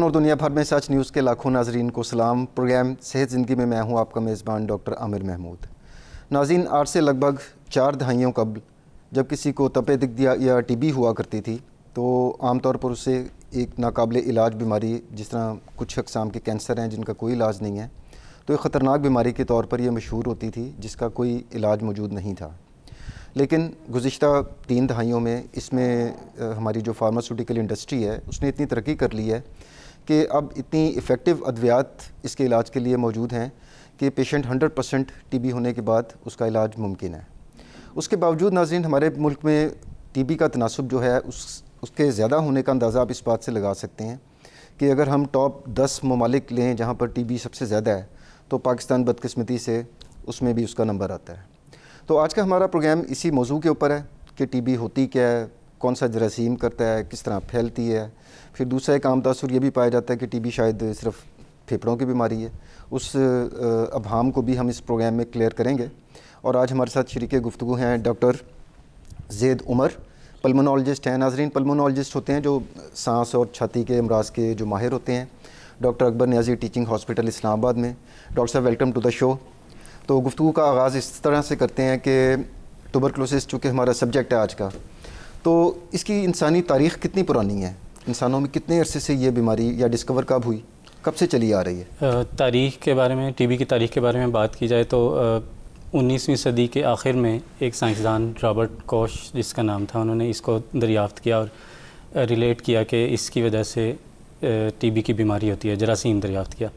اور دنیا بھر میں سچ نیوز کے لاکھوں ناظرین کو سلام۔ پروگرام صحت زندگی میں ہوں آپ کا میزبان ڈاکٹر عامر محمود۔ ناظرین، آج سے لگ بھگ 4 دہائیوں قبل جب کسی کو تپِ دق یا ٹی بی ہوا کرتی تھی تو عام طور پر اسے ایک ناقابل علاج بیماری، جس طرح کچھ اقسام کے کینسر ہیں جن کا کوئی علاج نہیں ہے، تو ایک خطرناک بیماری کے طور پر یہ مشہور ہوتی تھی جس کا کوئی علاج موجود نہیں تھا۔ لیکن گزشتہ 3 دہائیوں میں اس میں ہماری جو فارماسیوٹیکل انڈسٹری ہے اس نے اتنی ترقی کر لی ہے کہ اب اتنی ایفیکٹو ادویات اس کے علاج کے لیے موجود ہیں کہ پیشنٹ 100% ٹی بی ہونے کے بعد اس کا علاج ممکن ہے۔ اس کے باوجود ناظرین، ہمارے ملک میں ٹی بی کا تناسب جو ہے اس کے زیادہ ہونے کا اندازہ آپ اس بات سے لگا سکتے ہیں کہ اگر ہم ٹاپ 10 ممالک لیں جہاں پر ٹی بی سب سے زیادہ ہے تو پاکستان بدقسمتی سے اس میں بھی اس کا نمبر آتا ہے۔ تو آج کا ہمارا پروگرام اسی موضوع کے اوپر ہے کہ ٹی بی ہوتی کیا ہے، کون سا جراثیم کرتا ہے، کس طرح پھیلتی ہے۔ پھر دوسرا ایک عام تاثر یہ بھی پایا جاتا ہے کہ ٹی بی شاید صرف پھیپھڑوں کی بیماری ہے۔ اس ابہام کو بھی ہم اس پروگرام میں کلیئر کریں گے۔ اور آج ہمارے ساتھ شریک گفتگو ہیں ڈاکٹر زید عمر، پلمونالوجسٹ ہیں۔ ناظرین، پلمونالوجسٹ ہوتے ہیں جو سانس اور چھاتی کے امراض کے جو ماہر ہوتے ہیں۔ ڈاکٹر اکبر نیازی، ٹیچنگ ہاسپٹل اسلام آباد میں۔ ڈاکٹر صاحب، ویلکم ٹو دا شو۔ تو گفتگو کا آغاز اس طرح سے کرتے ہیں کہ ٹوبرکلوسس چونکہ ہمارا سبجیکٹ ہے آج کا، تو اس کی انسانی تاریخ کتنی پرانی ہے؟ انسانوں میں کتنے عرصے سے یہ بیماری یا ڈسکور کب ہوئی، کب سے چلی آ رہی ہے؟ تاریخ کے بارے میں، ٹی بی کی تاریخ کے بارے میں بات کی جائے تو 19ویں صدی کے آخر میں ایک سائنسدان رابرٹ کوش جس کا نام تھا، انہوں نے اس کو دریافت کیا اور ریلیٹ کیا کہ اس کی وجہ سے ٹی بی کی بیماری ہوتی ہے، جراثیم دریافت کیا۔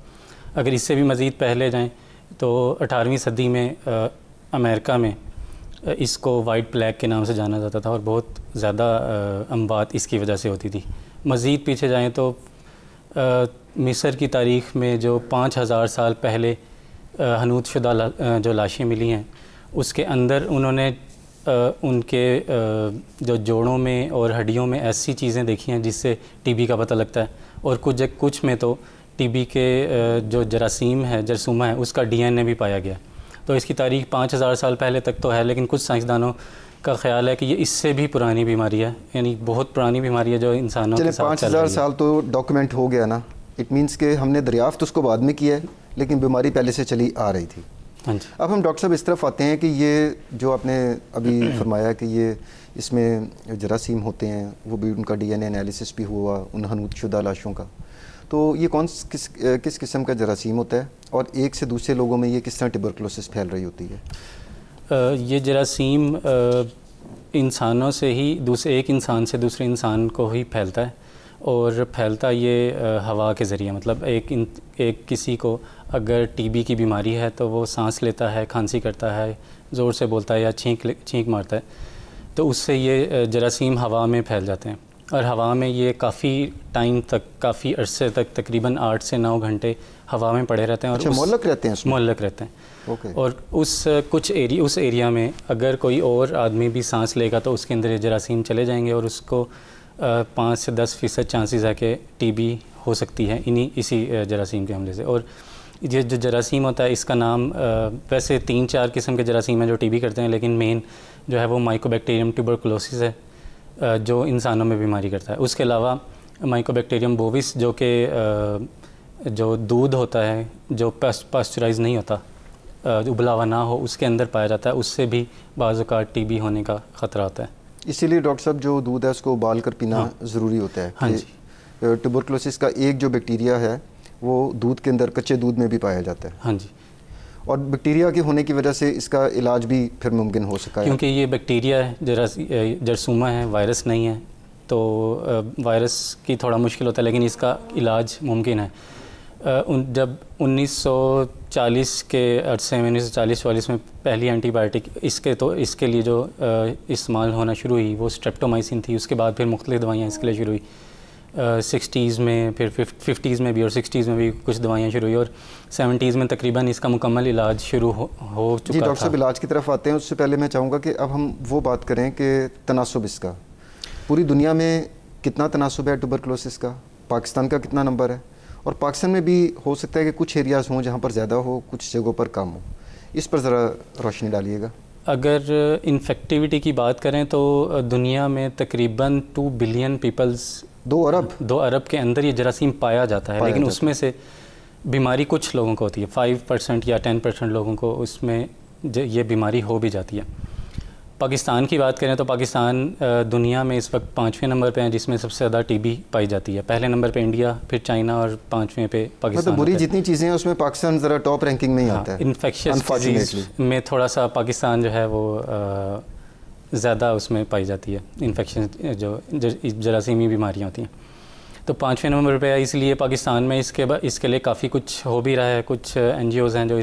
اگر اس سے بھی مزید پہلے جائیں تو 18ویں صدی میں امریکہ میں اس کو وائٹ پلیگ کے نام سے جانا جاتا تھا اور بہت زیادہ اموات اس کی وجہ سے ہوتی تھی۔ مزید پیچھے جائیں تو مصر کی تاریخ میں جو 5000 سال پہلے حنوط شدہ جو لاشیں ملی ہیں، اس کے اندر انہوں نے ان کے جو جوڑوں میں اور ہڈیوں میں ایسی چیزیں دیکھی ہیں جس سے ٹی بی کا پتہ لگتا ہے، اور کچھ میں تو ٹی بی کے جو جراثیم ہے، جرثومہ ہے، اس کا ڈی این اے بھی پایا گیا۔ تو اس کی تاریخ 5000 سال پہلے تک تو ہے، لیکن کچھ سائنسدانوں کا خیال ہے کہ یہ اس سے بھی پرانی بیماری ہے، یعنی بہت پرانی بیماری ہے جو انسانوں کے ساتھ چل رہی ہے۔ 5000 سال تو ڈاکومنٹ ہو گیا نا، اٹ مینس کہ ہم نے دریافت اس کو بعد میں کیا ہے لیکن بیماری پہلے سے چلی آ رہی تھی۔ ہاں جی۔ اب ہم ڈاکٹر صاحب اس طرف آتے ہیں کہ یہ جو آپ نے ابھی فرمایا کہ یہ اس میں جراثیم ہوتے ہیں، وہ بھی ان کا ڈی این اے انالیسس بھی ہوا ان حنوط شدہ لاشوں کا، تو یہ کس قسم کا جراثیم ہوتا ہے اور ایک سے دوسرے لوگوں میں یہ کس طرح ٹیوبرکلوسس پھیل رہی ہوتی ہے؟ یہ جراثیم انسانوں سے ہی ایک انسان سے دوسرے انسان کو ہی پھیلتا ہے، اور پھیلتا یہ ہوا کے ذریعے، مطلب ایک کسی کو اگر ٹی بی کی بیماری ہے تو وہ سانس لیتا ہے، کھانسی کرتا ہے، زور سے بولتا ہے یا چھینک مارتا ہے، تو اس سے یہ جراثیم ہوا میں پھیل جاتے ہیں، اور ہوا میں یہ کافی ٹائم تک، کافی عرصے تک، تقریباً 8 سے 9 گھنٹے ہوا میں پڑے رہتے ہیں۔ اور معلق رہتے ہیں اس میں؟ معلق رہتے ہیں۔ اوکے۔ اور اس ایریا میں اگر کوئی اور آدمی بھی سانس لے گا تو اس کے اندر یہ جراثیم چلے جائیں گے، اور اس کو 5 سے 10% چانسز ہے کہ ٹی بی ہو سکتی ہے اسی جراثیم کے حملے سے۔ اور یہ جو جراثیم ہوتا ہے اس کا نام، ویسے 3-4 قسم کے جراثیم ہیں جو ٹی بی کرتے ہیں، لیکن مین جو ہے وہ مائکوبیکٹیریم ٹیوبرکلوسس ہے جو انسانوں میں بیماری کرتا ہے۔ اس کے علاوہ مائکوبیکٹیریم بووس جو دودھ ہوتا ہے، جو پاسچرائز نہیں ہوتا، ابلا ہوا نہ ہو، اس کے اندر پایا جاتا ہے، اس سے بھی بعض اوقات ٹی بی ہونے کا خطرہ ہوتا ہے۔ اسی لیے ڈاکٹر صاحب جو دودھ ہے اس کو ابال کر پینا ضروری ہوتا ہے۔ ہاں جی۔ ٹیوبرکلوسس کا ایک جو بیکٹیریا ہے وہ دودھ کے اندر، کچے دودھ میں بھی پایا جاتا ہے۔ ہاں جی۔ اور بیکٹیریا کے ہونے کی وجہ سے اس کا علاج بھی پھر ممکن ہو سکا ہے، کیونکہ یہ بیکٹیریا ہے، جرثومہ ہے، وائرس نہیں ہے، تو وائرس کی تھوڑا مشکل ہوتا ہے، لیکن اس کا علاج ممکن ہے۔ جب 1940 کے عرصے میں، 1940-44 میں پہلی اینٹی بائیوٹک اس کے لیے جو استعمال ہونا شروع ہوئی وہ اسٹریپٹومائسن تھی۔ اس کے بعد پھر مختلف دوائیاں اس کے لیے شروع ہوئی 60s میں، پھر 50s میں بھی، اور 60s میں بھی کچھ دوائیاں شروع ہوئی، اور 70s میں تقریباً اس کا مکمل علاج شروع ہو چکا تھا۔ جی ڈاکٹر صاحب، علاج کی طرف آتے ہیں، اس سے پہلے میں چاہوں گا کہ اب ہم وہ بات کریں کہ تناسب اس کا پوری دنیا میں کتنا تناسب ہے ٹیوبرکلوسس کا، پاکستان کا کتنا نمبر ہے، اور پاکستان میں بھی ہو سکتا ہے کہ کچھ ایریاز ہوں جہاں پر زیادہ ہو، کچھ جگہوں پر کم ہو، اس پر ذرا روشنی ڈالیے گا۔ اگر انفیکٹیوٹی کی بات کریں تو دنیا میں تقریباً 2 بلین پیپلز 2 ارب کے اندر یہ جراثیم پایا جاتا ہے، لیکن اس میں سے بیماری کچھ لوگوں کو ہوتی ہے، 5% یا 10% لوگوں کو اس میں یہ بیماری ہو بھی جاتی ہے۔ پاکستان کی بات کریں تو پاکستان دنیا میں اس وقت 5ویں نمبر پہ ہیں جس میں سب سے زیادہ ٹی بی پائی جاتی ہے۔ پہلے نمبر پہ انڈیا، پھر چائنا اور 5ویں پہ پاکستان۔ مطلب بری جتنی چیزیں ہیں اس میں پاکستان ذرا ٹاپ رینکنگ میں ہی آتا ہے۔ انفیکشس ڈیزیز میں تھوڑا سا پاکستان جو ہے وہ زیادہ اس میں پائی جاتی ہے، انفیکشن جو جراثیمی بیماریاں ہوتی ہیں۔ تو 5ویں نمبر پہ اس لیے پاکستان میں اس کے لیے کافی کچھ ہو بھی رہا ہے۔ کچھ NGOs ہیں جو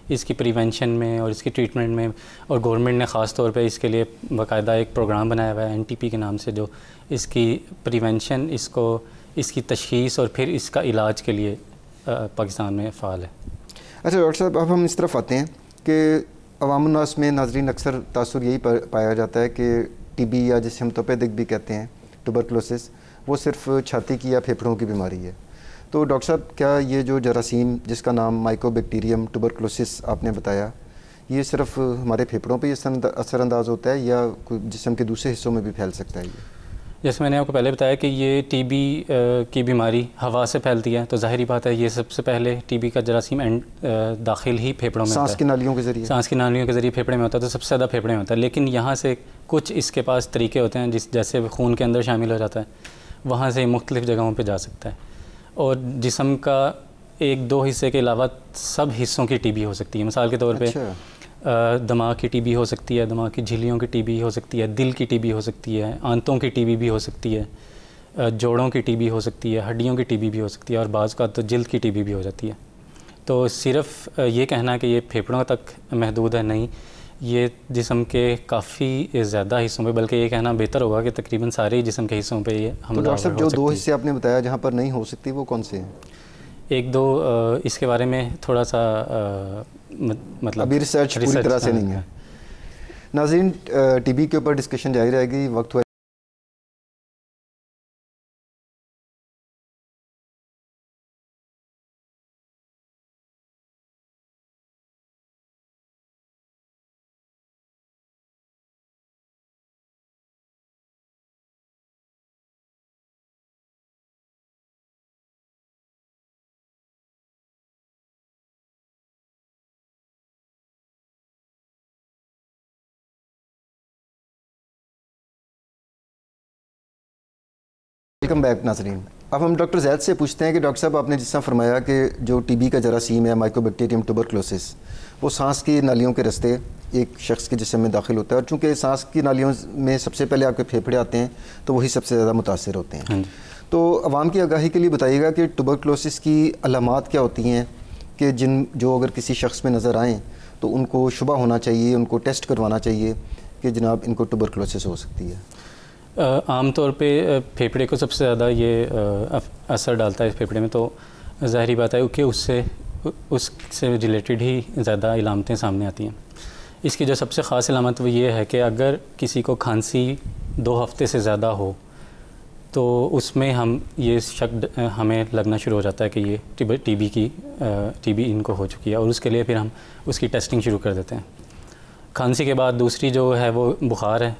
اس کی پریونشن میں اور اس کی ٹریٹمنٹ میں، اور گورنمنٹ نے خاص طور پہ اس کے لیے باقاعدہ ایک پروگرام بنایا ہوا ہے NTP کے نام سے، جو اس کی پریونشن، اس کی تشخیص اور پھر اس کا علاج کے لیے پاکستان میں فعال ہے۔ اچھا ڈاکٹر صاحب، اب ہم اس طرف آتے ہیں کہ عوام الناس میں ناظرین اکثر تاثر یہی پایا جاتا ہے کہ ٹی بی یا جسے ہم تپیدک بھی کہتے ہیں، ٹوبرکلوسس، وہ صرف چھاتی کی یا پھیپھڑوں کی بیماری ہے۔ تو ڈاکٹر صاحب، کیا یہ جو جراثیم جس کا نام مائکوبیکٹیریم ٹوبرکلوسس آپ نے بتایا، یہ صرف ہمارے پھیپھڑوں پہ اثر انداز ہوتا ہے یا جسم کے دوسرے حصوں میں بھی پھیل سکتا ہے یہ؟ جیسے میں نے آپ کو پہلے بتایا کہ یہ ٹی بی کی بیماری ہوا سے پھیلتی ہے، تو ظاہری بات ہے یہ سب سے پہلے ٹی بی کا جراثیم داخل ہی پھیپھڑوں میں ہوتا ہے، سانس کی نالیوں کے ذریعے، سانس کی نالیوں کے ذریعے پھیپھڑے میں ہوتا ہے، تو سب سے زیادہ پھیپھڑے میں ہوتا ہے۔ لیکن یہاں سے کچھ اس کے پاس طریقے ہوتے ہیں جیسے خون کے اندر شامل ہو جاتا ہے، وہاں سے مختلف جگہوں پہ جا سکتا ہے، اور جسم کا 1-2 حصے کے علاوہ سب حصوں کی ٹی بی ہو سکتی ہے۔ مثال کے طور پہ دماغ کی ٹی بی ہو سکتی ہے، دماغ کی جھلیوں کی ٹی بی ہو سکتی ہے، دل کی ٹی بی ہو سکتی ہے، آنتوں کی ٹی بی بھی ہو سکتی ہے، جوڑوں کی ٹی بی ہو سکتی ہے، ہڈیوں کی ٹی بی بھی ہو سکتی ہے، اور بعض کا تو جلد کی ٹی بی بھی ہو جاتی ہے۔ تو صرف یہ کہنا کہ یہ پھیپھڑوں تک محدود ہے، نہیں، یہ جسم کے کافی زیادہ حصوں پہ، بلکہ یہ کہنا بہتر ہوگا کہ تقریباً سارے جسم کے حصوں پہ یہ حملہ ہو سکتی ہے۔ جو 2 حصے آپ نے بتایا جہاں پر نہیں ہو سکتی، وہ کون سے ہیں؟ 1-2 اس کے بارے میں تھوڑا سا مطلب ابھی ریسرچ پوری طرح سے نہیں ہے۔ ناظرین، ٹی بی کے اوپر ڈسکشن جاری رہے گی، وقت ہوا ویلکم بیک ناظرین۔ اب ہم ڈاکٹر زید سے پوچھتے ہیں کہ ڈاکٹر صاحب، آپ نے جس طرح فرمایا کہ جو ٹی بی کا جراثیم ہے مائکوبیکٹیریم ٹوبرکلوسس، وہ سانس کی نالیوں کے راستے ایک شخص کے جسم میں داخل ہوتا ہے، اور چونکہ سانس کی نالیوں میں سب سے پہلے آپ کے پھیپھڑے آتے ہیں تو وہی سب سے زیادہ متاثر ہوتے ہیں۔ تو عوام کی آگاہی کے لیے بتائیے گا کہ ٹوبرکلوسس کی علامات کیا ہوتی ہیں کہ جو اگر کسی شخص میں نظر آئیں تو ان کو شبہ ہونا چاہیے، ان کو ٹیسٹ کروانا چاہیے کہ جناب ان کو ٹوبرکلوسس ہو سکتی ہے؟ عام طور پہ پھیپھڑے کو سب سے زیادہ یہ اثر ڈالتا ہے پھیپھڑے میں، تو ظاہری بات ہے کہ اس سے ریلیٹڈ ہی زیادہ علامتیں سامنے آتی ہیں۔ اس کی جو سب سے خاص علامت وہ یہ ہے کہ اگر کسی کو کھانسی 2 ہفتے سے زیادہ ہو تو اس میں یہ شک ہمیں لگنا شروع ہو جاتا ہے کہ یہ ٹی بی ان کو ہو چکی ہے، اور اس کے لیے پھر ہم اس کی ٹیسٹنگ شروع کر دیتے ہیں۔ کھانسی کے بعد دوسری جو ہے وہ بخار ہے۔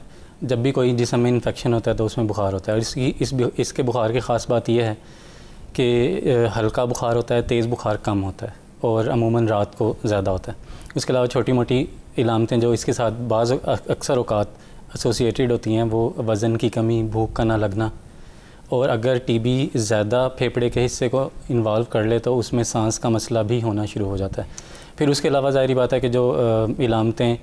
جب بھی کوئی جسم میں انفیکشن ہوتا ہے تو اس میں بخار ہوتا ہے، اور اس کے بخار کی خاص بات یہ ہے کہ ہلکا بخار ہوتا ہے، تیز بخار کم ہوتا ہے، اور عموماً رات کو زیادہ ہوتا ہے۔ اس کے علاوہ چھوٹی موٹی علامتیں جو اس کے ساتھ بعض اکثر اوقات ایسوسیٹیڈ ہوتی ہیں، وہ وزن کی کمی، بھوک کا نہ لگنا، اور اگر ٹی بی زیادہ پھیپھڑے کے حصے کو انوالو کر لے تو اس میں سانس کا مسئلہ بھی ہونا شروع ہو جاتا ہے۔ پھر اس کے علاوہ ظاہری بات ہے کہ جو علامتیں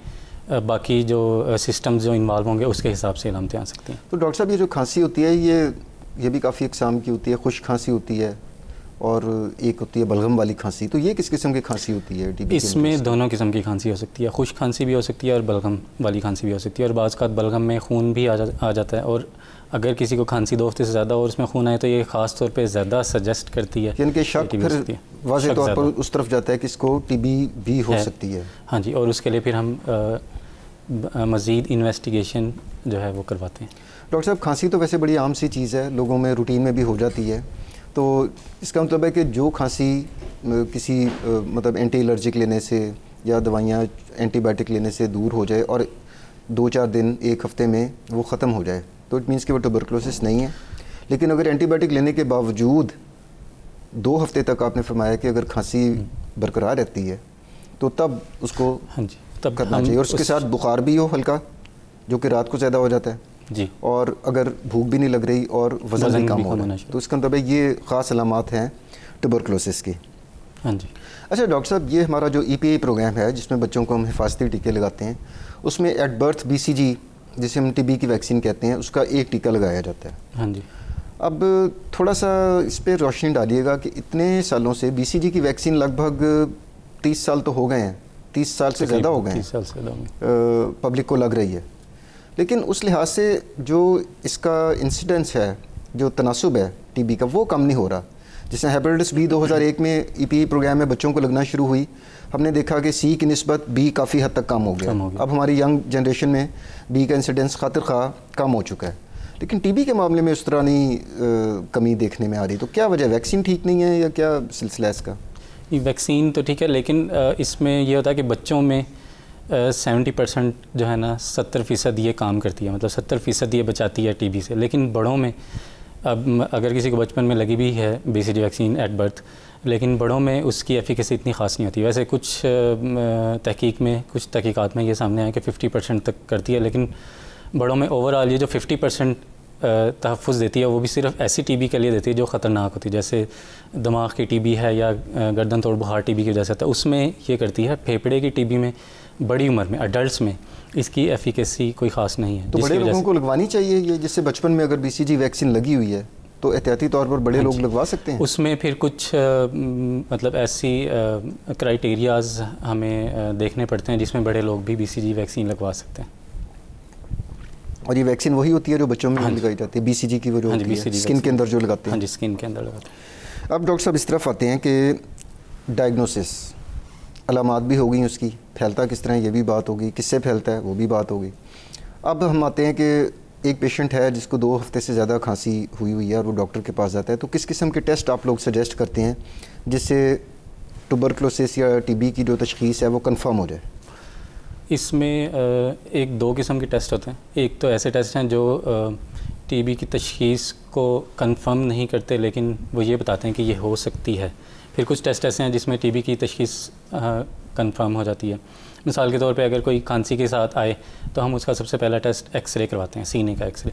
باقی جو سسٹمز جو انوالو ہوں گے اس کے حساب سے علامتیں آ سکتی ہیں۔ تو ڈاکٹر صاحب، یہ جو کھانسی ہوتی ہے یہ بھی کافی اقسام کی ہوتی ہے، خشک کھانسی ہوتی ہے اور ایک ہوتی ہے بلغم والی کھانسی، تو یہ کس قسم کی کھانسی ہوتی ہے؟ اس میں دونوں قسم کی کھانسی ہو سکتی ہے، خشک کھانسی بھی ہو سکتی ہے اور بلغم والی کھانسی بھی ہو سکتی ہے، اور بعض اوقات بلغم میں خون بھی آ جاتا ہے، اور اگر کسی کو کھانسی 2 ہفتے سے زیادہ اور اس میں خون آئے تو یہ خاص طور پہ زیادہ سجیسٹ کرتی ہے، یعنی کہ شک پھر واضح طور پر اس طرف جاتا ہے کہ اس کو ٹی بی بھی ہو سکتی ہے۔ ہاں جی، اور اس کے لیے پھر ہم مزید انویسٹیگیشن جو ہے وہ کرواتے ہیں۔ ڈاکٹر صاحب، کھانسی تو ویسے بڑی عام سی چیز ہے، لوگوں میں روٹین میں بھی ہو جاتی ہے، تو اس کا مطلب ہے کہ جو کھانسی کسی مطلب اینٹی الرجک لینے سے یا دوائیاں اینٹی بائیوٹک لینے سے دور ہو جائے اور 2-4 دن 1 ہفتے میں وہ ختم ہو جائے تو اٹ مینس کہ وہ ٹوبرکلوسس نہیں ہے۔ لیکن اگر اینٹی بائیوٹک لینے کے باوجود 2 ہفتے تک آپ نے فرمایا کہ اگر کھانسی برقرار رہتی ہے تو تب اس کو تب کرنا چاہیے، اور اس کے ساتھ بخار بھی ہو ہلکا جو کہ رات کو زیادہ ہو جاتا ہے جی، اور اگر بھوک بھی نہیں لگ رہی اور وزن بھی کم ہو رہا ہے، تو اس کا مطلب یہ خاص علامات ہیں ٹیوبرکلوسس کی. ہاں جی. اچھا ڈاکٹر صاحب، یہ ہمارا جو ای پی آئی پروگرام ہے جس میں بچوں کو ہم حفاظتی ٹیکے لگاتے ہیں، اس میں ایٹ برتھ بی سی جی جسے ہم ٹی بی کی ویکسین کہتے ہیں اس کا ایک ٹیکہ لگایا جاتا ہے. ہاں جی. اب تھوڑا سا اس پہ روشنی ڈالیے گا کہ اتنے سالوں سے بی سی جی کی ویکسین لگ بھگ 30 سال تو ہو گئے ہیں، 30 سال سے زیادہ ہو گئے ہیں، 30 سال سے زیادہ پبلک کو لگ رہی ہے، لیکن اس لحاظ سے جو اس کا انسیڈنس ہے، جو تناسب ہے ٹی بی کا، وہ کم نہیں ہو رہا. جیسے ہیپیٹائٹس بی 2001 میں ای پی پروگرام میں بچوں کو لگنا شروع ہوئی، ہم نے دیکھا کہ سی کی نسبت بی کافی حد تک کم ہو گیا. اب ہماری ینگ جنریشن میں بی کا انسیڈنس خاطر خواہ کم ہو چکا ہے، لیکن ٹی بی کے معاملے میں اس طرح نہیں کمی دیکھنے میں آ رہی. تو کیا وجہ، ویکسین ٹھیک نہیں ہے یا کیا سلسلہ اس کا؟ ویکسین تو ٹھیک ہے، لیکن اس میں یہ ہوتا ہے کہ بچوں میں 70% جو ہے نا 70% یہ کام کرتی ہے، مطلب 70% یہ بچاتی ہے ٹی بی سے. لیکن بڑوں میں اب اگر کسی کو بچپن میں لگی بھی ہے B C G vaccine at birth, لیکن بڑوں میں اس کی ایفیکیسی اتنی خاص نہیں ہوتی. ویسے کچھ تحقیقات میں یہ سامنے آیا کہ 50% تک کرتی ہے، لیکن بڑوں میں اوور آل یہ جو 50% تحفظ دیتی ہے وہ بھی صرف ایسی ٹی بی کے لیے دیتی ہے جو خطرناک ہوتی ہے، جیسے دماغ کی ٹی بی ہے یا گردن توڑ بخار ٹی بی کی وجہ سے ہوتا ہے، اس میں یہ کرتی ہے. پھیپھڑے کی ٹی بی میں بڑی عمر میں ایڈلٹس میں اس کی ایفیکیسی کوئی خاص نہیں ہے. تو بڑے لوگوں کو لگوانی چاہیے یہ، جس سے بچپن میں اگر بی سی جی ویکسین لگی ہوئی ہے تو احتیاطی طور پر بڑے لوگ لگوا سکتے ہیں. اس میں پھر کچھ مطلب ایسی کرائیٹیریاز ہمیں دیکھنے پڑتے ہیں جس میں بڑے لوگ بھی بی سی جی ویکسین لگوا سکتے ہیں. اور یہ ویکسین وہی ہوتی ہے جو بچوں میں لگائی جاتی ہے، بی سی جی کی وہ جو ہوتی ہے اسکن کے اندر جو لگاتے ہیں؟ ہاں جی، اسکن کے اندر لگاتے ہیں. اب ڈاکٹر صاحب اس طرف آتے ہیں کہ ڈائگنوسس، علامات بھی ہو گئی اس کی، پھیلتا کس طرح یہ بھی بات ہوگی، کس سے پھیلتا ہے وہ بھی بات ہوگی. اب ہم آتے ہیں کہ ایک پیشنٹ ہے جس کو 2 ہفتے سے زیادہ کھانسی ہوئی ہے اور وہ ڈاکٹر کے پاس جاتا ہے، تو کس قسم کے ٹیسٹ آپ لوگ سجیسٹ کرتے ہیں جس سے ٹوبرکلوسس یا ٹی بی کی جو تشخیص ہے وہ کنفرم ہو جائے؟ اس میں 2 قسم کے ٹیسٹ ہوتے ہیں. ایک تو ایسے ٹیسٹ ہیں جو ٹی بی کی تشخیص کو کنفرم نہیں کرتے لیکن وہ یہ بتاتے ہیں کہ یہ ہو سکتی ہے. پھر کچھ ٹیسٹ ایسے ہیں جس میں ٹی بی کی تشخیص کنفرم ہو جاتی ہے. مثال کے طور پہ اگر کوئی کھانسی کے ساتھ آئے تو ہم اس کا سب سے پہلا ٹیسٹ ایکس رے کرواتے ہیں، سینے کا ایکس رے.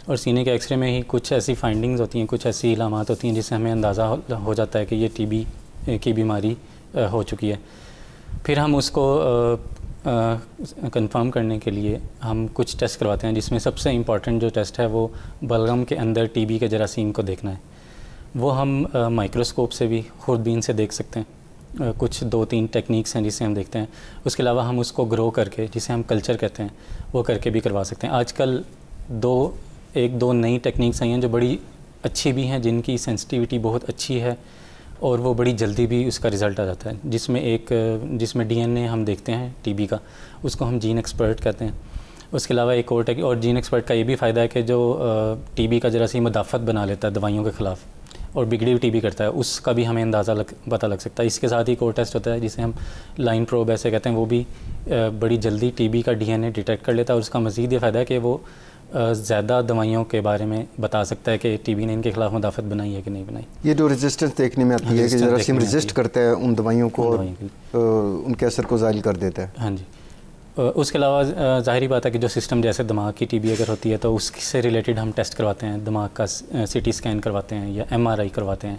اور سینے کے ایکس رے میں ہی کچھ ایسی فائنڈنگز ہوتی ہیں، کچھ ایسی علامات ہوتی ہیں جس سے ہمیں اندازہ ہو جاتا ہے کہ یہ ٹی بی کی بیماری ہو چکی ہے. پھر ہم اس کو کنفرم کرنے کے لیے ہم کچھ ٹیسٹ کرواتے ہیں، جس میں سب سے امپورٹنٹ جو ٹیسٹ ہے وہ بلغم کے اندر ٹی بی کے جراثیم کو دیکھنا ہے. وہ ہم مائکروسکوپ سے بھی خوردبین سے دیکھ سکتے ہیں. کچھ 2-3 ٹیکنیکس ہیں جسے ہم دیکھتے ہیں. اس کے علاوہ ہم اس کو گرو کر کے، جسے ہم کلچر کہتے ہیں، وہ کر کے بھی کروا سکتے ہیں. آج کل 2 نئی ٹیکنیکس آئی ہیں جو بڑی اچھی بھی ہیں، جن کی سینسٹیوٹی بہت اچھی ہے اور وہ بڑی جلدی بھی اس کا رزلٹ آ جاتا ہے. جس میں ڈی این اے ہم دیکھتے ہیں ٹی بی کا، اس کو ہم جین ایکسپرٹ کہتے ہیں. اس کے علاوہ ایک اور جین ایکسپرٹ کا یہ بھی فائدہ ہے کہ جو ٹی بی کا جراثیم مدافعت بنا لیتا ہے دوائیوں کے خلاف اور بگڑی ہوئی ٹی بی کرتا ہے، اس کا بھی ہمیں اندازہ پتہ لگ سکتا ہے. اس کے ساتھ ایک اور ٹیسٹ ہوتا ہے جسے ہم لائن پروب ایسے کہتے ہیں، وہ بھی بڑی جلدی ٹی بی کا ڈی این اے ڈیٹیکٹ کر لیتا ہے. اور اس کا مزید یہ فائدہ ہے کہ وہ زیادہ دوائیوں کے بارے میں بتا سکتا ہے کہ ٹی بی نے ان کے خلاف مدافعت بنائی ہے کہ نہیں بنائی. یہ جو ریزسٹنس دیکھنے میں آتی ہے کہ جراثیم ریزسٹ کرتا ہے ان دوائیوں کو، ان کے اثر کو زائل کر دیتا ہے. ہاں جی. اس کے علاوہ ظاہری بات ہے کہ جو سسٹم جیسے دماغ کی ٹی بی اگر ہوتی ہے تو اس سے ریلیٹڈ ہم ٹیسٹ کرواتے ہیں، دماغ کا سی ٹی اسکین کرواتے ہیں یا ایم آر آئی کرواتے ہیں.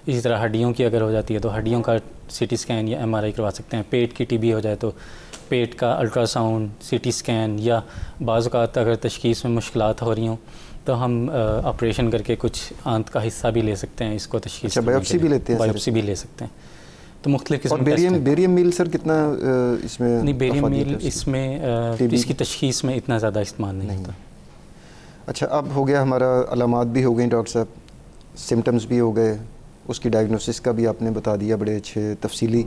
اسی طرح ہڈیوں کی اگر ہو جاتی ہے تو ہڈیوں کا سی ٹی اسکین یا ایم آر آئی کروا سکتے ہیں. پیٹ کی ٹی بی ہو جائے تو پیٹ کا ultrasound, C T scan, یا بعض اوقات اگر تشخیص میں مشکلات ہو رہی ہوں تو ہم آپریشن کر کے کچھ آنت کا حصہ بھی لے سکتے ہیں اس کو تشخیص. بایوپسی بھی لیتے ہیں؟ بایوپسی بھی لے سکتے ہیں. تو مختلف قسم. اور بیریم میل سر کتنا اس میں؟ نہیں، بیریم میل اس میں اس کی تشخیص میں اتنا زیادہ استعمال نہیں ہوتا. اچھا، اب ہو گیا ہمارا علامات بھی ہو گئیں ڈاکٹر صاحب، سمٹمز بھی ہو گئے، اس کی ڈائگنوسس کا بھی آپ نے بتا دیا بڑے اچھے تفصیلی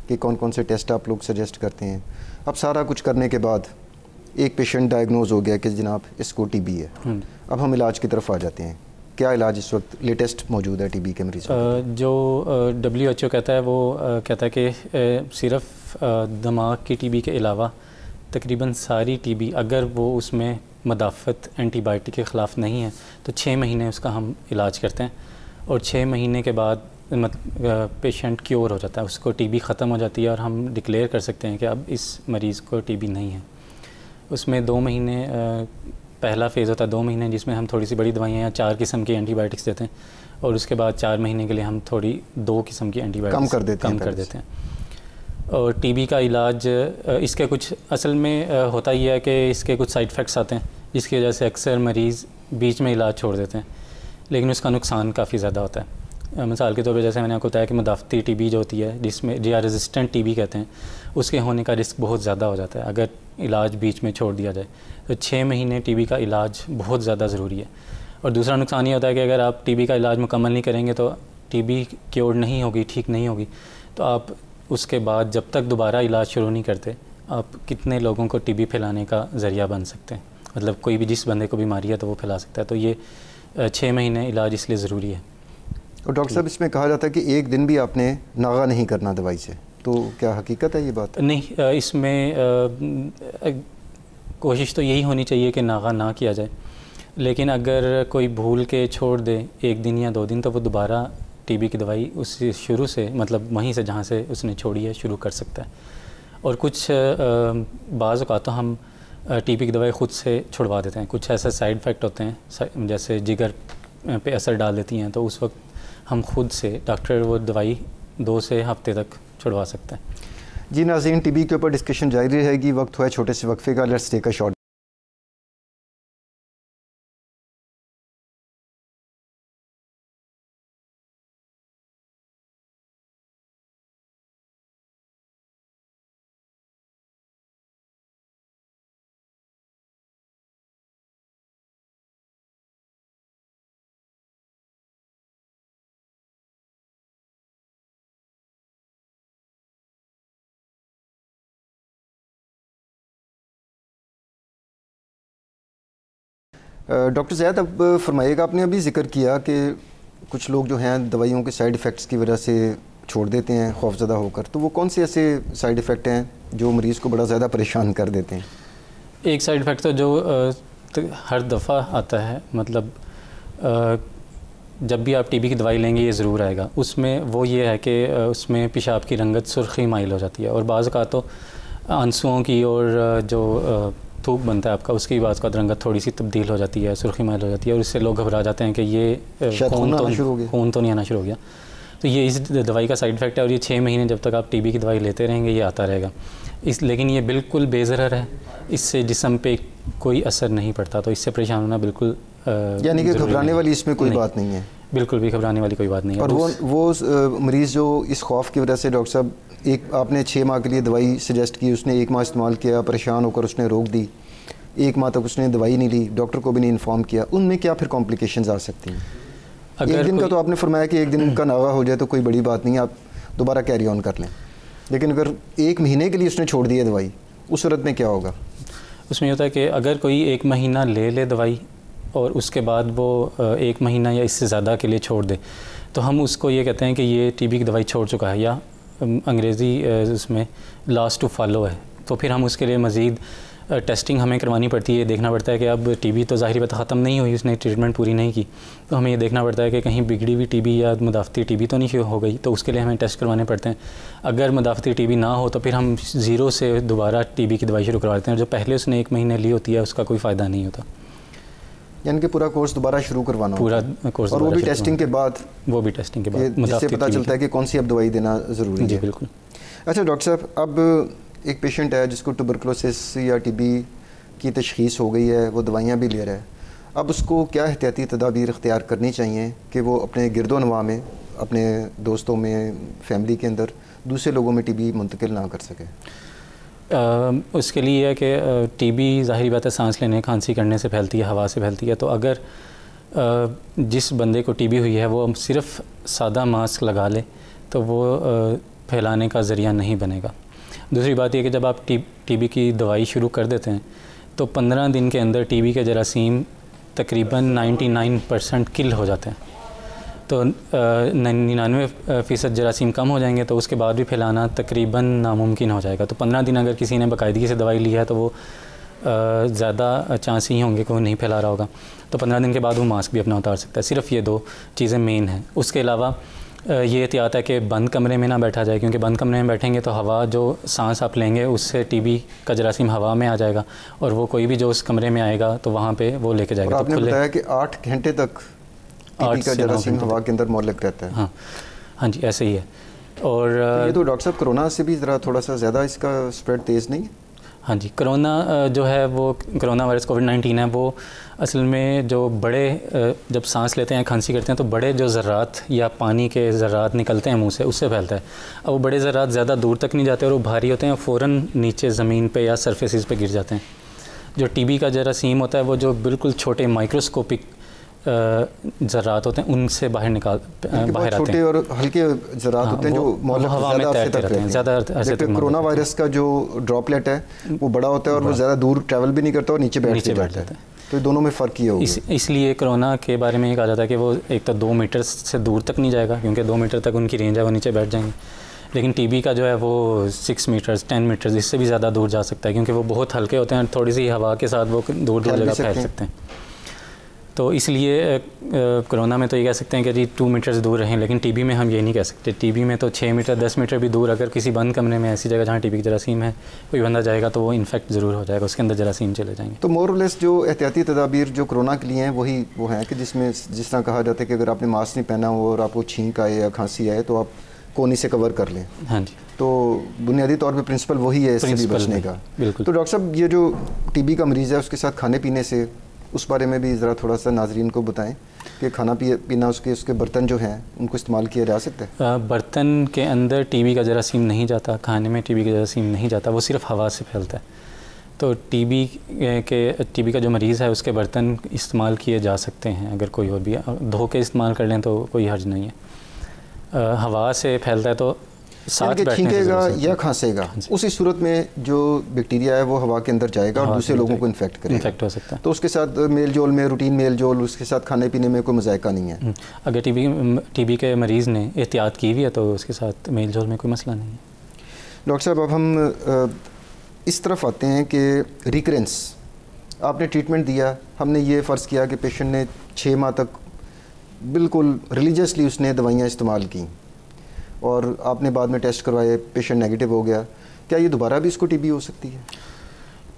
کہ کون کون سے ٹیسٹ آپ لوگ سجیسٹ کرتے ہیں. اب سارا کچھ کرنے کے بعد ایک پیشنٹ ڈائگنوز ہو گیا کہ جناب اس کو ٹی بی ہے. اب ہم علاج کی طرف آ جاتے ہیں. کیا علاج اس وقت لیٹسٹ موجود ہے ٹی بی کے مریضوں؟ جو WHO کہتا ہے وہ کہتا ہے کہ صرف دماغ کی ٹی بی کے علاوہ تقریباً ساری ٹی بی اگر وہ اس میں مدافعت اینٹی بائیوٹک کے خلاف نہیں ہے تو 6 مہینے اس کا ہم علاج کرتے ہیں، اور 6 مہینے کے بعد پیشنٹ کیور ہو جاتا ہے، اس کو ٹی بی ختم ہو جاتی ہے اور ہم ڈکلیئر کر سکتے ہیں کہ اب اس مریض کو ٹی بی نہیں ہے۔ اس میں 2 مہینے پہلا فیز ہوتا ہے، 2 مہینے جس میں ہم تھوڑی سی بڑی دوائیاں یا 4 قسم کی اینٹی بائیوٹکس دیتے ہیں، اور اس کے بعد 4 مہینے کے لیے ہم تھوڑی 2 قسم کی اینٹی بائیوٹکس کم کر دیتے ہیں۔ اور ٹی بی کا علاج اس کے کچھ اصل میں ہوتا یہ ہے کہ اس کے کچھ سائیڈ افیکٹس آتے ہیں جس کی وجہ سے اکثر مریض بیچ میں علاج چھوڑ دیتے ہیں، لیکن اس کا نقصان کافی زیادہ ہوتا ہے۔ مثال کے طور پہ جیسے میں نے آپ کو بتایا کہ مدافعتی ٹی بی جو ہوتی ہے، جس میں جی آر ریزسٹنٹ ٹی بی کہتے ہیں، اس کے ہونے کا رسک بہت زیادہ ہو جاتا ہے اگر علاج بیچ میں چھوڑ دیا جائے۔ تو 6 مہینے ٹی بی کا علاج بہت زیادہ ضروری ہے۔ اور دوسرا نقصان یہ ہوتا ہے کہ اگر آپ ٹی بی کا علاج مکمل نہیں کریں گے تو ٹی بی کیور نہیں ہوگی، ٹھیک نہیں ہوگی، تو آپ اس کے بعد جب تک دوبارہ علاج شروع نہیں کرتے آپ کتنے لوگوں کو ٹی بی پھیلانے کا ذریعہ بن سکتے ہیں، مطلب کوئی بھی جس بندے کو بیماری ہے تو وہ پھیلا سکتا ہے۔ تو یہ 6 مہینے علاج اس لیے ضروری ہے۔ اور ڈاکٹر صاحب اس میں کہا جاتا ہے کہ ایک دن بھی آپ نے ناغہ نہیں کرنا دوائی سے، تو کیا حقیقت ہے یہ بات؟ نہیں، اس میں کوشش تو یہی ہونی چاہیے کہ ناغہ نہ کیا جائے، لیکن اگر کوئی بھول کے چھوڑ دے 1 دن یا 2 دن تو وہ دوبارہ ٹی بی کی دوائی اس شروع سے، مطلب وہیں سے جہاں سے اس نے چھوڑی ہے شروع کر سکتا ہے۔ اور کچھ بعض اوقات تو ہم ٹی بی کی دوائی خود سے چھڑوا دیتے ہیں، کچھ ایسے سائیڈ افیکٹ ہوتے ہیں جیسے جگر پہ اثر ڈال دیتی ہیں، تو اس وقت ہم خود سے ڈاکٹر وہ دوائی 2 سے ہفتے تک چھڑوا سکتا ہے۔ جی ناظرین، ٹی بی کے اوپر ڈسکشن جاری رہے گی، وقت ہوا ہے چھوٹے سے وقفے کا، let's take a short. Doctor Zaid, اب فرمائیے گا، آپ نے ابھی ذکر کیا کہ کچھ لوگ جو ہیں دوائیوں کے سائیڈ ایفیکٹس کی وجہ سے چھوڑ دیتے ہیں خوفزدہ ہو کر، تو وہ کون سے ایسے سائیڈ ایفیکٹ ہیں جو مریض کو بڑا زیادہ پریشان کر دیتے ہیں؟ ایک سائیڈ ایفیکٹ تو جو ہر دفعہ آتا ہے، مطلب جب بھی آپ ٹی بی کی دوائی لیں گے یہ ضرور آئے گا، اس میں وہ یہ ہے کہ اس میں پیشاب کی رنگت سرخی مائل ہو جاتی ہے، اور بعض اوقات تو آنسوؤں کی اور جو تھوک بنتا ہے آپ کا اس کی بعض اوقات رنگت تھوڑی سی تبدیل ہو جاتی ہے، سرخی مائل ہو جاتی ہے، اور اس سے لوگ گھبرا جاتے ہیں کہ یہ خون تو نہیں آنا شروع ہو گیا۔ تو یہ اس دوائی کا سائیڈ افیکٹ ہے، اور یہ 6 مہینے جب تک آپ ٹی بی کی دوائی لیتے رہیں گے یہ آتا رہے گا۔ لیکن یہ بالکل بے ضرر ہے، اس سے جسم پہ کوئی اثر نہیں پڑتا، تو اس سے پریشان ہونا بالکل یعنی کہ گھبرانے والی اس میں کوئی بات نہیں ہے؟ بالکل بھی گھبرانے والی کوئی بات نہیں ہے۔ اور وہ مریض جو اس خوف کی وجہ سے ڈاکٹر صاحب آپ نے 6 ماہ کے لیے دوائی سجیسٹ کی، اس نے 1 ماہ استعمال کیا، پریشان ہو کر اس نے روک دی، 1 ماہ تک اس نے دوائی نہیں لی، ڈاکٹر کو بھی نہیں انفارم کیا، ان میں کیا پھر کمپلیکیشنز آ سکتی ہیں؟ ایک دن کا تو آپ نے فرمایا کہ 1 دن کا ناغہ ہو جائے تو کوئی بڑی بات نہیں، آپ دوبارہ کیری آن کر لیں، لیکن اگر 1 مہینے کے لیے اس نے چھوڑ دی ہے دوائی، اس صورت میں کیا ہوگا؟ اس میں یہ ہوتا ہے کہ اگر کوئی 1 مہینہ لے دوائی اور اس کے بعد وہ 1 مہینہ یا اس سے زیادہ کے لیے چھوڑ دے، تو ہم اس کو یہ کہتے ہیں کہ یہ ٹی بی کی دوائی چھوڑ چکا ہے، یا انگریزی اس میں لاسٹ ٹو فالو ہے۔ تو پھر ہم اس کے لیے مزید ٹیسٹنگ ہمیں کروانی پڑتی ہے، دیکھنا پڑتا ہے کہ اب ٹی بی تو ظاہری بات ختم نہیں ہوئی، اس نے ٹریٹمنٹ پوری نہیں کی، تو ہمیں یہ دیکھنا پڑتا ہے کہ کہیں بگڑی ہوئی ٹی بی یا مدافعتی ٹی بی تو نہیں ہو گئی، تو اس کے لیے ہمیں ٹیسٹ کروانے پڑتے ہیں۔ اگر مدافعتی ٹی بی نہ ہو تو پھر ہم 0 سے دوبارہ ٹی بی کی دوائی شروع کروا دیتے ہیں، اور جو پہلے اس نے 1 مہینے لی ہوتی ہے اس کا کوئی فائدہ نہیں ہوتا، یعنی کہ پورا کورس دوبارہ شروع کروانا پورا کورس، اور وہ بھی ٹیسٹنگ کے بعد، جس سے پتہ چلتا ہے کہ کون سی اب دوائی دینا ضروری ہے۔ جی بالکل۔ اچھا ڈاکٹر صاحب، اب ایک پیشنٹ ہے جس کو ٹوبرکلوسس یا ٹی بی کی تشخیص ہو گئی ہے، وہ دوائیاں بھی لے رہا ہے، اب اس کو کیا احتیاطی تدابیر اختیار کرنی چاہیے کہ وہ اپنے گرد و نواح میں، اپنے دوستوں میں، فیملی کے اندر دوسرے لوگوں میں ٹی بی منتقل نہ کر سکے؟ اس کے لیے یہ ہے کہ ٹی بی ظاہری بات ہے سانس لینے کھانسی کرنے سے پھیلتی ہے، ہوا سے پھیلتی ہے، تو اگر جس بندے کو ٹی بی ہوئی ہے وہ صرف سادہ ماسک لگا لے تو وہ پھیلانے کا ذریعہ نہیں بنے گا۔ دوسری بات یہ کہ جب آپ ٹی بی کی دوائی شروع کر دیتے ہیں تو 15 دن کے اندر ٹی بی کے جراثیم تقریباً 99% کل ہو جاتے ہیں، تو 99% جراثیم کم ہو جائیں گے تو اس کے بعد بھی پھیلانا تقریباً ناممکن ہو جائے گا۔ تو 15 دن اگر کسی نے باقاعدگی سے دوائی لی ہے تو وہ زیادہ چانس ہی ہوں گے کہ وہ نہیں پھیلا رہا ہوگا. تو 15 دن کے بعد وہ ماسک بھی اپنا اتار سکتا ہے. صرف یہ 2 چیزیں مین ہیں. اس کے علاوہ یہ احتیاط ہے کہ بند کمرے میں نہ بیٹھا جائے, کیونکہ بند کمرے میں بیٹھیں گے تو ہوا جو سانس آپ لیں گے اس سے ٹی بی کا جراثیم ہوا میں آ جائے گا, اور وہ کوئی بھی جو اس کمرے میں آئے گا تو وہاں پہ وہ لے کے جائے گا. آپ نے بتایا کہ 8 گھنٹے تک ٹی بی کا جراثیم ہوا کے اندر معلق رہتا ہے. ہاں جی ایسے ہی ہے. اور یہ تو ڈاکٹر صاحب کرونا سے بھی ذرا تھوڑا سا زیادہ اس کا اسپریڈ تیز نہیں ہے؟ ہاں جی, کرونا جو ہے وہ کرونا وائرس کووڈ-19 ہے, وہ اصل میں جو بڑے جب سانس لیتے ہیں کھانسی کرتے ہیں تو بڑے جو ذرات یا پانی کے ذرات نکلتے ہیں منہ سے, اس سے پھیلتا ہے. اب وہ بڑے ذرات زیادہ دور تک نہیں جاتے اور وہ بھاری ہوتے ہیں, فوراً نیچے زمین پہ یا سرفیسز پہ گر جاتے ہیں. جو ٹی بی کا جراثیم ہوتا ہے وہ جو بالکل چھوٹے مائکروسکوپک ذرات ہوتے ہیں ان سے باہر آتے ہیں, چھوٹے اور ہلکے ذرات ہوتے ہیں جو ہوا میں تیرتے رہتے ہیں زیادہ عرصے تک. کرونا وائرس کا جو ڈراپلیٹ ہے وہ بڑا ہوتا ہے اور وہ زیادہ دور ٹریول بھی نہیں کرتا اور نیچے بیٹھ جاتا ہے. تو دونوں میں فرق یہ ہوگا. اس لیے کرونا کے بارے میں یہ کہا جاتا ہے کہ وہ ایک تو 2 میٹر سے دور تک نہیں جائے گا, کیونکہ 2 میٹر تک ان کی رینج ہے, وہ نیچے بیٹھ جائیں گے. لیکن ٹی بی کا جو ہے وہ 6 میٹرز 10 میٹرز اس سے بھی زیادہ دور جا سکتا ہے, کیونکہ وہ بہت ہلکے ہوتے ہیں, تھوڑی سی ہوا کے ساتھ وہ دور جگہ پھیل سکتے ہیں. تو اس لیے کرونا میں تو یہ کہہ سکتے ہیں کہ جی 2 میٹرز دور رہیں, لیکن ٹی بی میں ہم یہ نہیں کہہ سکتے. ٹی بی میں تو 6 میٹر 10 میٹر بھی دور اگر کسی بند کمرے میں ایسی جگہ جہاں ٹی بی کا جراثیم ہے کوئی بندہ جائے گا تو وہ انفیکٹ ضرور ہو جائے گا, اس کے اندر جراثیم چلے جائیں گے. تو مور اور لیس جو احتیاطی تدابیر جو کرونا کے لیے ہیں وہی وہ ہیں کہ جس میں جس طرح کہا جاتا ہے کہ اگر آپ نے ماسک نہیں پہنا ہو اور آپ کو چھینک آئے یا کھانسی آئے تو آپ کونی سے کور کر لیں. ہاں جی, تو بنیادی طور پہ پرنسپل وہی ہے اس سے بھی بچنے کا. بالکل. تو ڈاکٹر صاحب یہ جو ٹی بی کا مریض ہے اس کے ساتھ کھانے پینے سے اس بارے میں بھی ذرا تھوڑا سا ناظرین کو بتائیں کہ کھانا پینا اس کے برتن جو ہیں ان کو استعمال کیا جا سکتا ہے؟ برتن کے اندر ٹی بی کا جراثیم نہیں جاتا, کھانے میں ٹی بی کا جراثیم نہیں جاتا, وہ صرف ہوا سے پھیلتا ہے. تو ٹی بی کا جو مریض ہے اس کے برتن استعمال کیے جا سکتے ہیں, اگر کوئی اور بھی دھو کے استعمال کر لیں تو کوئی حرج نہیں ہے. ہوا سے پھیلتا ہے تو ساتھ چھینکے گا یا کھانسے گا اسی صورت میں جو بیکٹیریا ہے وہ ہوا کے اندر جائے گا اور دوسرے لوگوں کو انفیکٹ کرے گا, انفیکٹ ہو سکتا ہے. تو اس کے ساتھ میل جول میں روٹین میل جول اس کے ساتھ کھانے پینے میں کوئی مذائقہ نہیں ہے. اگر ٹی بی کے مریض نے احتیاط کی ہوئی ہے تو اس کے ساتھ میل جول میں کوئی مسئلہ نہیں ہے. ڈاکٹر صاحب اب ہم اس طرف آتے ہیں کہ ریکرنس, آپ نے ٹریٹمنٹ دیا, ہم نے یہ فرض کیا کہ پیشنٹ نے 6 ماہ تک بالکل ریلیجسلی اس نے دوائیاں استعمال کیں اور آپ نے بعد میں ٹیسٹ کروائے, پیشنٹ نیگیٹو ہو گیا, کیا یہ دوبارہ بھی اس کو ٹی بی ہو سکتی ہے؟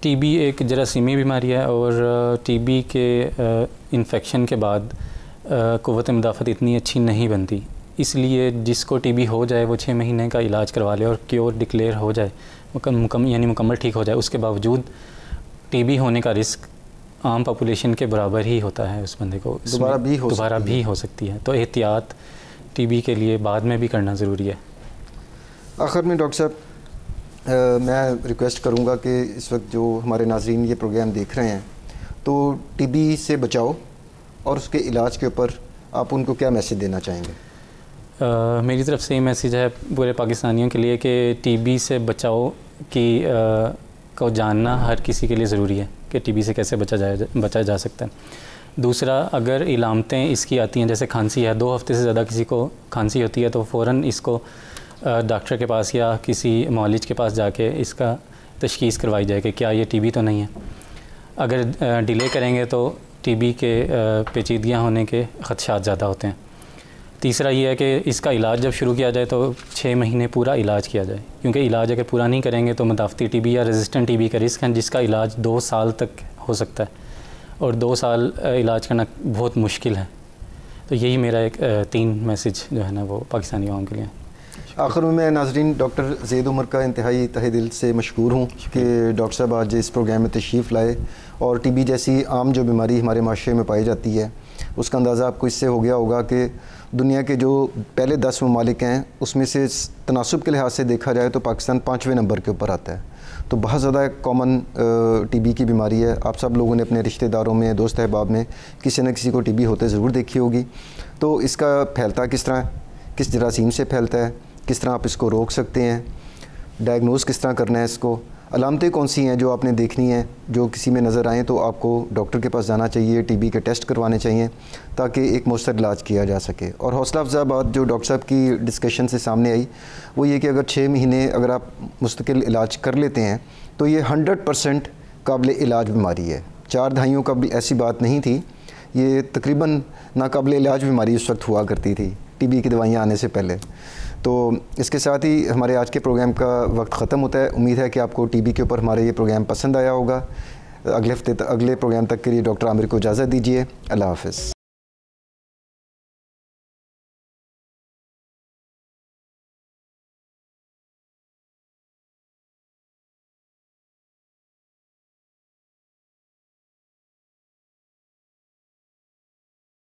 ٹی بی ایک جراثیمی بیماری ہے اور ٹی بی کے انفیکشن کے بعد قوت مدافعت اتنی اچھی نہیں بنتی, اس لیے جس کو ٹی بی ہو جائے وہ 6 مہینے کا علاج کروا لے اور کیور ڈکلیئر ہو جائے, یعنی مکمل ٹھیک ہو جائے, اس کے باوجود ٹی بی ہونے کا رسک عام پاپولیشن کے برابر ہی ہوتا ہے, اس بندے کو دوبارہ بھی ہو سکتی ہے. تو احتیاط ٹی بی کے لیے بعد میں بھی کرنا ضروری ہے. آخر میں ڈاکٹر صاحب میں ریکویسٹ کروں گا کہ اس وقت جو ہمارے ناظرین یہ پروگرام دیکھ رہے ہیں تو ٹی بی سے بچاؤ اور اس کے علاج کے اوپر آپ ان کو کیا میسیج دینا چاہیں گے؟ میری طرف سے یہ میسیج ہے پورے پاکستانیوں کے لیے کہ ٹی بی سے بچاؤ کو جاننا ہر کسی کے لیے ضروری ہے کہ ٹی بی سے کیسے بچا جا سکتا ہے. دوسرا, اگر علامتیں اس کی آتی ہیں جیسے کھانسی ہے, 2 ہفتے سے زیادہ کسی کو کھانسی ہوتی ہے تو فوراً اس کو ڈاکٹر کے پاس یا کسی معالج کے پاس جا کے اس کا تشخیص کروائی جائے کہ کیا یہ ٹی بی تو نہیں ہے. اگر ڈیلے کریں گے تو ٹی بی کے پیچیدگیاں ہونے کے خدشات زیادہ ہوتے ہیں. تیسرا یہ ہے کہ اس کا علاج جب شروع کیا جائے تو 6 مہینے پورا علاج کیا جائے, کیونکہ علاج اگر پورا نہیں کریں گے تو مدافعتی ٹی بی یا ریزسٹنٹ ٹی بی کا رسک ہے جس کا علاج 2 سال تک ہو سکتا ہے, اور 2 سال علاج کرنا بہت مشکل ہے. تو یہی میرا ایک 3 میسیج جو ہے نا وہ پاکستانی عوام کے لیے. آخر میں ناظرین ڈاکٹر زید عمر کا انتہائی تہہ دل سے مشکور ہوں کہ ڈاکٹر صاحب آج اس پروگرام میں تشریف لائے اور ٹی بی جیسی عام جو بیماری ہمارے معاشرے میں پائی جاتی ہے اس کا اندازہ آپ کو اس سے ہو گیا ہوگا کہ دنیا کے جو پہلے 10 ممالک ہیں اس میں سے تناسب کے لحاظ سے دیکھا جائے تو پاکستان 5ویں نمبر کے اوپر آتا ہے. تو بہت زیادہ کامن ٹی بی کی بیماری ہے. آپ سب لوگوں نے اپنے رشتہ داروں میں, دوست احباب میں کسی نہ کسی کو ٹی بی ہوتے ضرور دیکھی ہوگی. تو اس کا پھیلتا کس طرح, کس جراثیم سے پھیلتا ہے, کس طرح آپ اس کو روک سکتے ہیں, ڈائگنوز کس طرح کرنا ہے اس کو, علامتیں کون سی ہیں جو آپ نے دیکھنی ہیں, جو کسی میں نظر آئیں تو آپ کو ڈاکٹر کے پاس جانا چاہیے, ٹی بی کے ٹیسٹ کروانے چاہیے تاکہ ایک مؤثر علاج کیا جا سکے. اور حوصلہ افزا بات جو ڈاکٹر صاحب کی ڈسکشن سے سامنے آئی وہ یہ کہ اگر 6 مہینے اگر آپ مستقل علاج کر لیتے ہیں تو یہ 100% قابل علاج بیماری ہے. 4 دہائیوں قبل ایسی بات نہیں تھی. یہ تقریباً ناقابل علاج بیماری اس وقت ہوا کرتی تھی ٹی بی کی دوائیاں آنے سے پہلے. تو اس کے ساتھ ہی ہمارے آج کے پروگرام کا وقت ختم ہوتا ہے. امید ہے کہ آپ کو ٹی بی کے اوپر ہمارا یہ پروگرام پسند آیا ہوگا. اگلے پروگرام تک کے لیے ڈاکٹر عامر کو اجازت دیجیے. اللہ حافظ.